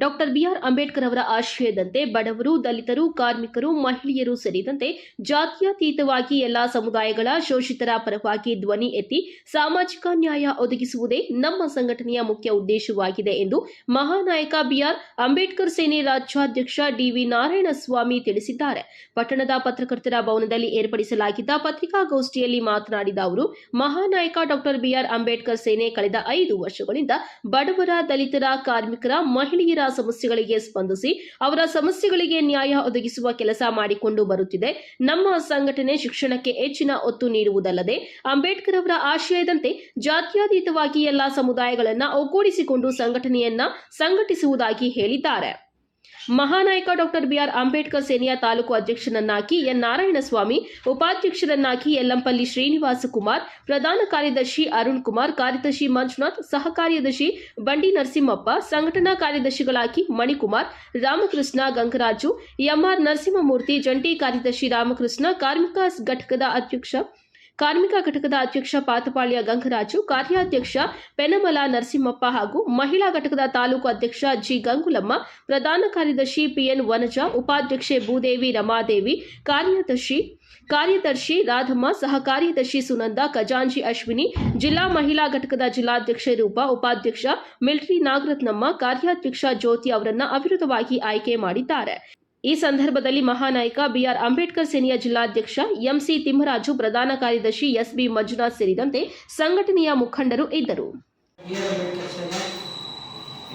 Doctor B R Ambedkar ಅವರ ಆಶಯದಂತೆ ಬಡವರು, ದಲಿತರು, ಕಾರ್ಮಿಕರು, ಮಹಿಳೆಯರು ಸೇರಿದಂತೆ ಜಾತ್ಯತೀತವಾಗಿ ಎಲ್ಲಾ ಸಮುದಾಯಗಳ ಶೋಷಿತರ ಪರವಾಗಿ ಧ್ವನಿ ಎತ್ತಿ ಸಾಮಾಜಿಕ ನ್ಯಾಯ ಒದಗಿಸುವುದೇ ನಮ್ಮ ಸಂಘಟನೆಯ ಮುಖ್ಯ ಉದ್ದೇಶವಾಗಿದೆ ಎಂದು ಮಹಾನಾಯಕ ಬಿಆರ್ ಅಂಬೇಡ್ಕರ್ ಸೇನೆ ರಾಜ್ಯಾಧ್ಯಕ್ಷ ಡಿವಿ ನಾರಾಯಣಸ್ವಾಮಿ ತಿಳಿಸಿದ್ದಾರೆ. ಪಟ್ಟಣದ ಪತ್ರಕರ್ತರ ಭವನದಲ್ಲಿ ಏರ್ಪಡಿಸಲಾಗಿದ್ದ ಪತ್ರಿಕಾಗೋಷ್ಠಿಯಲ್ಲಿ ಮಾತನಾಡಿದ ಅವರು, ಮಹಾನಾಯಕ ಡಾಕ್ಟರ್ ಬಿಆರ್ ಅಂಬೇಡ್ಕರ್ ಸೇನೆ ಕಳೆದ 5 ವರ್ಷಗಳಿಂದ ಬಡವರ, ದಲಿತರ, ಕಾರ್ಮಿಕರ, ಮಹಿಳೆಯರ ಸಮಸ್ಯೆಗಳಿಗೆ ಸ್ಪಂದಿಸಿ ಅವರ ಸಮಸ್ಯೆಗಳಿಗೆ ನ್ಯಾಯ ಒದಗಿಸುವ ಕೆಲಸ ಮಾಡಿಕೊಂಡು ಬರುತ್ತಿದೆ. ನಮ್ಮ ಸಂಘಟನೆ ಶಿಕ್ಷಣಕ್ಕೆ ಹೆಚ್ಚಿನ ಒತ್ತು ನೀಡುವುದಲ್ಲದೆ ಅಂಬೇಡ್ಕರ್ ಅವರ ಆಶಯದಂತೆ ಜಾತ್ಯತೀತವಾಗಿ ಎಲ್ಲಾ ಸಮುದಾಯಗಳನ್ನು ಒಗ್ಗೂಡಿಸಿಕೊಂಡು ಸಂಘಟನೆಯನ್ನ ಸಂಘಟಿಸುವುದಾಗಿ ಹೇಳಿದ್ದಾರೆ. ಮಹಾನಾಯಕ ಡಾಕ್ಟರ್ ಬಿಆರ್ ಅಂಬೇಡ್ಕರ್ ಸೇನೆಯ ತಾಲೂಕು ಅಧ್ಯಕ್ಷರನ್ನಾಗಿ ಎನ್ ನಾರಾಯಣಸ್ವಾಮಿ, ಉಪಾಧ್ಯಕ್ಷರನ್ನಾಗಿ ಯಲ್ಲಂಪಲ್ಲಿ ಶ್ರೀನಿವಾಸ ಕುಮಾರ್, ಪ್ರಧಾನ ಕಾರ್ಯದರ್ಶಿ ಅರುಣ್ ಕುಮಾರ್, ಕಾರ್ಯದರ್ಶಿ ಮಂಜುನಾಥ್, ಸಹ ಕಾರ್ಯದರ್ಶಿ ಬಂಡಿ ನರಸಿಂಹಪ್ಪ, ಸಂಘಟನಾ ಕಾರ್ಯದರ್ಶಿಗಳಾಗಿ ಮಣಿಕುಮಾರ್, ರಾಮಕೃಷ್ಣ, ಗಂಗರಾಜು, ಎಂಆರ್ ನರಸಿಂಹಮೂರ್ತಿ, ಜಂಟಿ ಕಾರ್ಯದರ್ಶಿ ರಾಮಕೃಷ್ಣ, ಕಾರ್ಮಿಕ ಘಟಕದ ಅಧ್ಯಕ್ಷ ಪಾತಪಾಳ್ಯ ಗಂಗರಾಜು, ಕಾರ್ಯಾಧ್ಯಕ್ಷ ಪೆನಮಲ ನರಸಿಂಹಪ್ಪ ಹಾಗೂ ಮಹಿಳಾ ಘಟಕದ ತಾಲೂಕು ಅಧ್ಯಕ್ಷ ಜಿ ಗಂಗುಲಮ್ಮ, ಪ್ರಧಾನ ಕಾರ್ಯದರ್ಶಿ ಪಿಎನ್ ವನಜಾ, ಉಪಾಧ್ಯಕ್ಷೆ ಭೂದೇವಿ ರಮಾದೇವಿ, ಕಾರ್ಯದರ್ಶಿ ರಾಧಮ್ಮ, ಸಹ ಕಾರ್ಯದರ್ಶಿ ಸುನಂದ, ಖಜಾಂಚಿ ಅಶ್ವಿನಿ, ಜಿಲ್ಲಾ ಮಹಿಳಾ ಘಟಕದ ಜಿಲ್ಲಾಧ್ಯಕ್ಷೆ ರೂಪಾ, ಉಪಾಧ್ಯಕ್ಷ ಮಿಲಿಟರಿ ನಾಗರತ್ನಮ್ಮ, ಕಾರ್ಯಾಧ್ಯಕ್ಷ ಜ್ಯೋತಿ ಅವರನ್ನ ಅವಿರೋಧವಾಗಿ ಆಯ್ಕೆ ಮಾಡಿದ್ದಾರೆ. ಈ ಸಂದರ್ಭದಲ್ಲಿ ಮಹಾನಾಯಕ ಬಿಆರ್ ಅಂಬೇಡ್ಕರ್ ಸೇನೆಯ ಜಿಲ್ಲಾಧ್ಯಕ್ಷ ಎಂಸಿ ತಿಮ್ಮರಾಜು, ಪ್ರಧಾನ ಕಾರ್ಯದರ್ಶಿ ಎಸ್ಬಿ ಮಂಜುನಾಥ್ ಸೇರಿದಂತೆ ಸಂಘಟನೆಯ ಮುಖಂಡರು ಇದ್ದರು.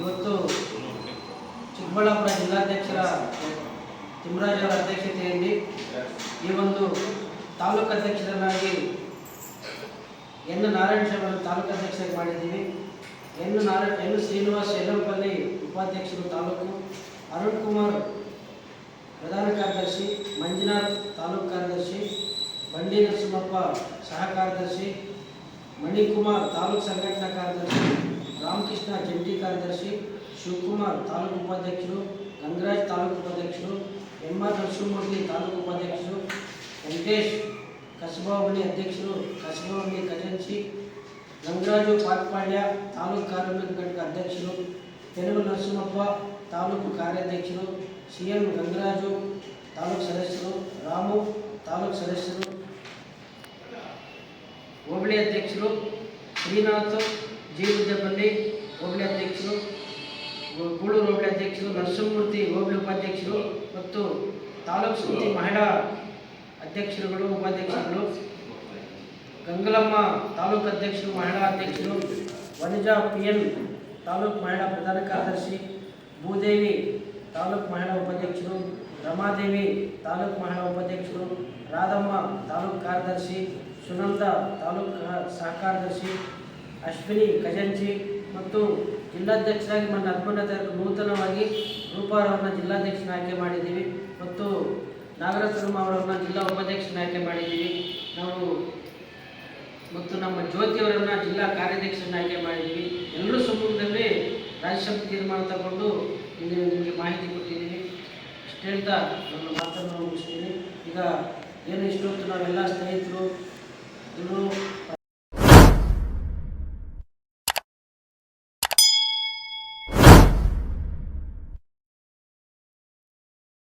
ಇವತ್ತು ಚಿಕ್ಕಬಳ್ಳಾಪುರ ಜಿಲ್ಲಾಧ್ಯಕ್ಷರ ತಿಮ್ಮರಾಜ್ ಅವರ ಅಧ್ಯಕ್ಷತೆಯಲ್ಲಿ ಈ ಒಂದು ತಾಲೂಕು ಅಧ್ಯಕ್ಷರನ್ನಾಗಿ ಎನ್ ನಾರಾಯಣಸ್ವಾಮಿ ತಾಲೂಕು ಅಧ್ಯಕ್ಷರಾಗಿ ಮಾಡಿದ್ದೀವಿ. ಎನ್ ಶ್ರೀನಿವಾಸ್ ಯಲ್ಲಂಪಲ್ಲಿ ಉಪಾಧ್ಯಕ್ಷರು ತಾಲೂಕು, ಅರುಣ್ ಕುಮಾರ್ ಪ್ರಧಾನ ಕಾರ್ಯದರ್ಶಿ, ಮಂಜುನಾಥ್ ತಾಲೂಕು ಕಾರ್ಯದರ್ಶಿ, ಬಂಡಿ ನರಸಿಂಹಪ್ಪ ಸಹ ಕಾರ್ಯದರ್ಶಿ, ಮಣಿಕುಮಾರ್ ತಾಲೂಕು ಸಂಘಟನಾ ಕಾರ್ಯದರ್ಶಿ, ರಾಮಕೃಷ್ಣ ಜಂಟಿ ಕಾರ್ಯದರ್ಶಿ, ಶಿವಕುಮಾರ್ ತಾಲೂಕು ಉಪಾಧ್ಯಕ್ಷರು, ಗಂಗರಾಜ್ ತಾಲೂಕು ಉಪಾಧ್ಯಕ್ಷರು, ಎಂಆರ್ ನರಸಿಂಹಮೂರ್ತಿ ತಾಲೂಕು ಉಪಾಧ್ಯಕ್ಷರು, ವೆಂಕಟೇಶ್ ಕಸಬಾ ಹೋಬಳಿ ಅಧ್ಯಕ್ಷರು, ಕಸಬಾ ಹೋಬಳಿ ಖಜಾಂಚಿ, ಗಂಗರಾಜು ಪಾಟ್ಪಾಳ್ಯ ತಾಲೂಕು ಕಾರ್ಮಿಕ ಘಟಕ ಅಧ್ಯಕ್ಷರು, ಪೆನಮಲ ನರಸಿಂಹಪ್ಪ ತಾಲೂಕು ಕಾರ್ಯಾಧ್ಯಕ್ಷರು, ಸಿಎಂ ಗಂಗರಾಜು ತಾಲೂಕು ಸದಸ್ಯರು, ರಾಮು ತಾಲೂಕು ಸದಸ್ಯರು, ಹೋಬಳಿ ಅಧ್ಯಕ್ಷರು, ಶ್ರೀನಾಥ್ ಜೀವಿದ್ಯಪಲ್ಲಿ ಹೋಬಳಿ ಅಧ್ಯಕ್ಷರು, ಗೂಳೂರು ಹೋಬಳಿ ಅಧ್ಯಕ್ಷರು, ನರಸಿಂಹಮೂರ್ತಿ ಹೋಬಳಿ ಉಪಾಧ್ಯಕ್ಷರು ಮತ್ತು ತಾಲೂಕು ಸಮಿತಿ ಮಹಿಳಾ ಅಧ್ಯಕ್ಷರುಗಳು, ಉಪಾಧ್ಯಕ್ಷರುಗಳು, ಗಂಗಲಮ್ಮ ತಾಲೂಕು ಅಧ್ಯಕ್ಷರು, ಮಹಿಳಾ ಅಧ್ಯಕ್ಷರು, ವನಜಾ ಪಿಎನ್ ತಾಲೂಕು ಮಹಿಳಾ ಪ್ರಧಾನ ಕಾರ್ಯದರ್ಶಿ, ಭೂದೇವಿ ತಾಲೂಕು ಮಹಿಳಾ ಉಪಾಧ್ಯಕ್ಷರು, ರಮಾದೇವಿ ತಾಲೂಕು ಮಹಿಳಾ ಉಪಾಧ್ಯಕ್ಷರು, ರಾಧಮ್ಮ ತಾಲೂಕು ಕಾರ್ಯದರ್ಶಿ, ಸುನಂದ ತಾಲೂಕು ಸಹ ಕಾರ್ಯದರ್ಶಿ, ಅಶ್ವಿನಿ ಖಜಾಂಚಿ ಮತ್ತು ಜಿಲ್ಲಾಧ್ಯಕ್ಷರಾಗಿ ಮೊನ್ನೆ 11ನೇ ತಾರೀಕು ನೂತನವಾಗಿ ರೂಪಾರವರನ್ನ ಜಿಲ್ಲಾಧ್ಯಕ್ಷನ ಆಯ್ಕೆ ಮಾಡಿದ್ದೀವಿ ಮತ್ತು ನಾಗರತ್ನಮ್ಮ ಅವರನ್ನು ಜಿಲ್ಲಾ ಉಪಾಧ್ಯಕ್ಷನ ಆಯ್ಕೆ ಮಾಡಿದ್ದೀವಿ. ನಾವು ಮತ್ತು ನಮ್ಮ ಜ್ಯೋತಿಯವರನ್ನು ಜಿಲ್ಲಾ ಕಾರ್ಯಾಧ್ಯಕ್ಷರನ್ನ ಆಯ್ಕೆ ಮಾಡಿದ್ದೀವಿ. ಎಲ್ಲರೂ ಸಮ್ಮುಖದಲ್ಲಿ ರಾಜ್ಯಸಭೆ ತೀರ್ಮಾನ ತಗೊಂಡು ಇಲ್ಲಿ ನಿಮಗೆ ಮಾಹಿತಿ ಕೊಟ್ಟಿದ್ದೀನಿ. ಇಷ್ಟು ಹೇಳ್ತಾ ನನ್ನ ಮಾತನ್ನು ಮುಗಿಸ್ತೀನಿ. ಈಗ ಏನು ಇಷ್ಟೊತ್ತು ನಾವೆಲ್ಲ ಸ್ನೇಹಿತರು ಎಲ್ಲರೂ